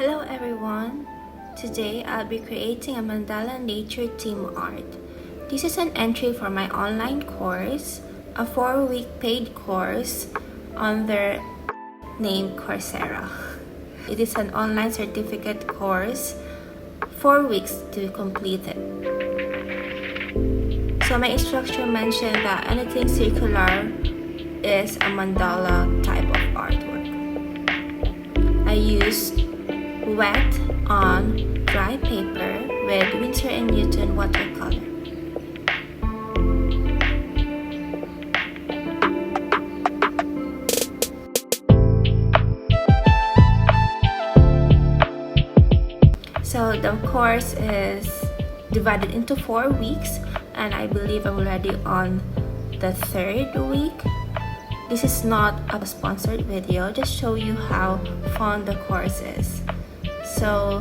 Hello everyone! Today I'll be creating a mandala nature theme art. This is an entry for my online course, a 4-week paid course on their name Coursera. It is an online certificate course, 4 weeks to complete it. So my instruction mentioned that anything circular is a mandala type of artwork. I used wet on dry paper with Winsor & Newton watercolor. So the course is divided into 4 weeks, and I believe I'm already on the 3rd week. This is not a sponsored video, just show you how fun the course is. So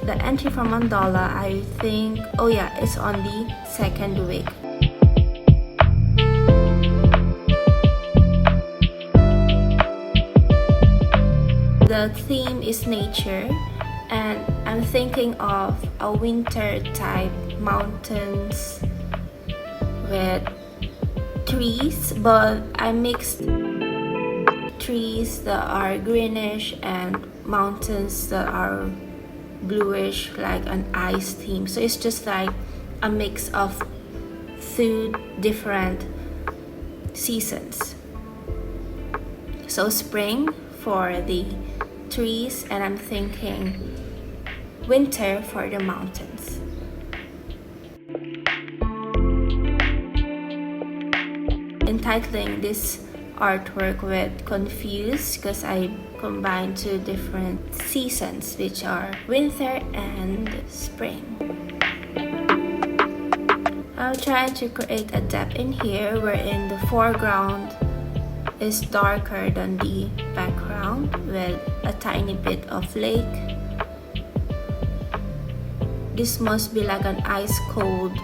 the entry from mandala, I think, it's on the 2nd week. The theme is nature, and I'm thinking of a winter type mountains with trees, but I mixed trees that are greenish and mountains that are bluish, like an ice theme. So it's just like a mix of 2 different seasons. So spring for the trees, and I'm thinking winter for the mountains. Entitling this artwork with Confused because I combined 2 different seasons, which are winter and spring. I'm trying to create a depth in here wherein the foreground is darker than the background with a tiny bit of lake. This must be like an ice cold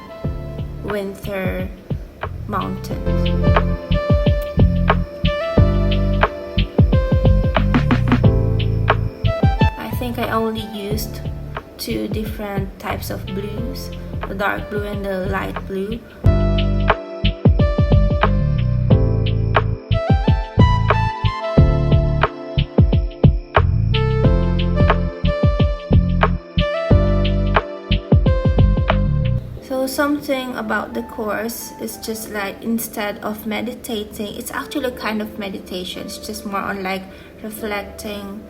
winter mountain. I think I only used 2 different types of blues, the dark blue and the light blue. So something about the course is just like, instead of meditating, it's actually kind of meditation. It's just more on like reflecting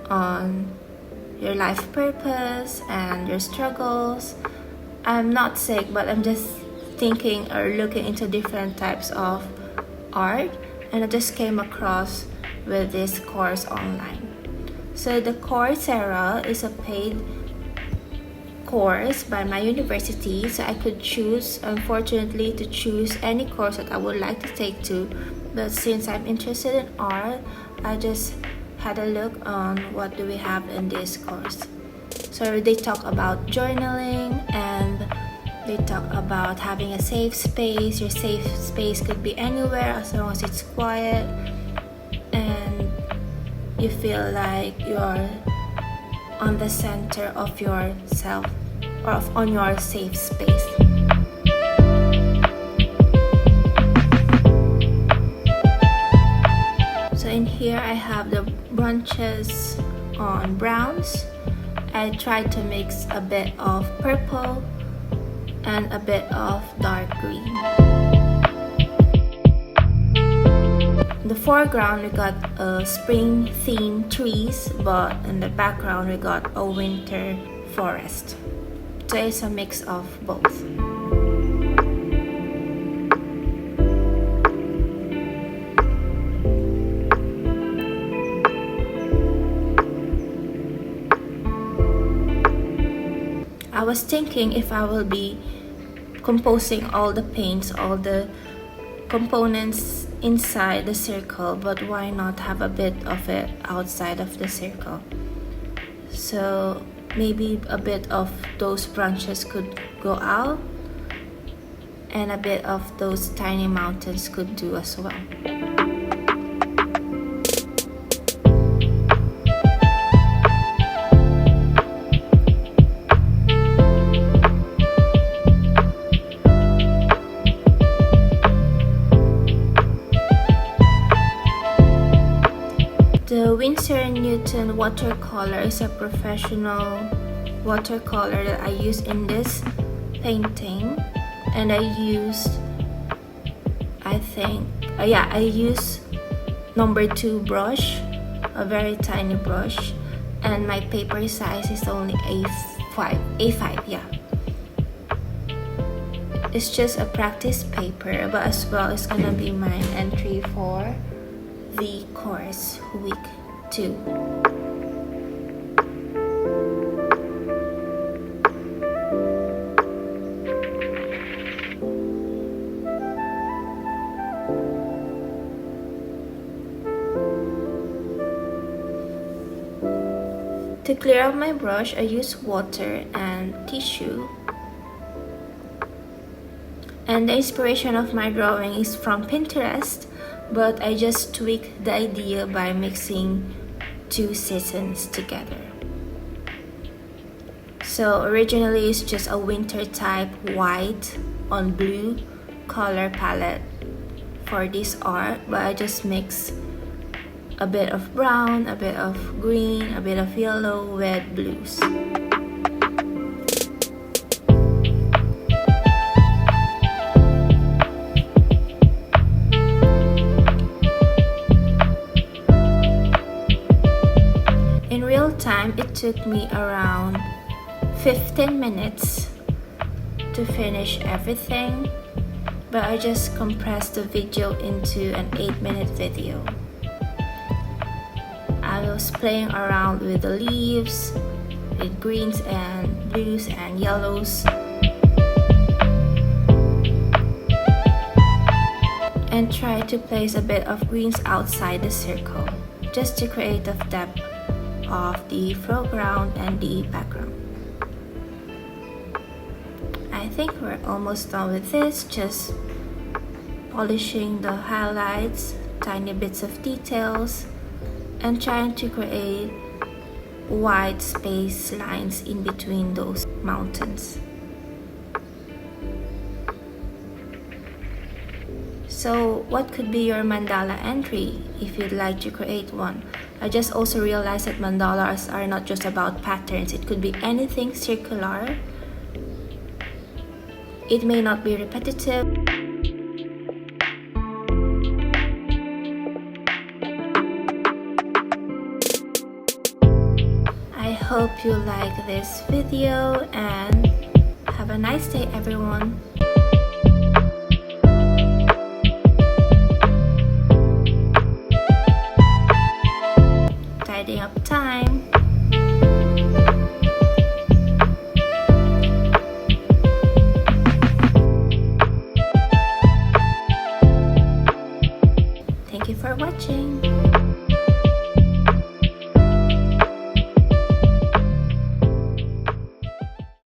on your life purpose and your struggles. I'm not sick, but I'm just thinking or looking into different types of art, and I just came across with this course online. So the Coursera is a paid course by my university, so I could choose, unfortunately, to choose any course that I would like to take to, but since I'm interested in art, I just had a look on what do we have in this course. So they talk about journaling, and they talk about having a safe space. Your safe space could be anywhere as long as it's quiet and you feel like you're on the center of yourself or on your safe space. So in here I have the branches on browns. I tried to mix a bit of purple and a bit of dark green. In the foreground we got a spring themed trees, but in the background we got a winter forest. So it's a mix of both. I was thinking if I will be composing all the paints, all the components inside the circle, but why not have a bit of it outside of the circle? So maybe a bit of those branches could go out, and a bit of those tiny mountains could do as well. Winsor & Newton watercolor is a professional watercolor that I use in this painting, and I used, I use number 2 brush, a very tiny brush, and my paper size is only A5, yeah. It's just a practice paper, but as well it's gonna be my entry for the course week 2. To clear out my brush, I use water and tissue. And the inspiration of my drawing is from Pinterest, but I just tweaked the idea by mixing 2 seasons together. So originally it's just a winter type white on blue color palette for this art, but I just mix a bit of brown, a bit of green, a bit of yellow with blues. In real time, it took me around 15 minutes to finish everything, but I just compressed the video into an 8-minute video. I was playing around with the leaves, with greens and blues and yellows, and try to place a bit of greens outside the circle, just to create the depth of the foreground and the background. I think we're almost done with this, just polishing the highlights, tiny bits of details, and trying to create wide space lines in between those mountains. So what could be your mandala entry if you'd like to create one? I just also realized that mandalas are not just about patterns. It could be anything circular. It may not be repetitive. I hope you like this video and have a nice day, everyone. Tidying up time. Thank you for watching.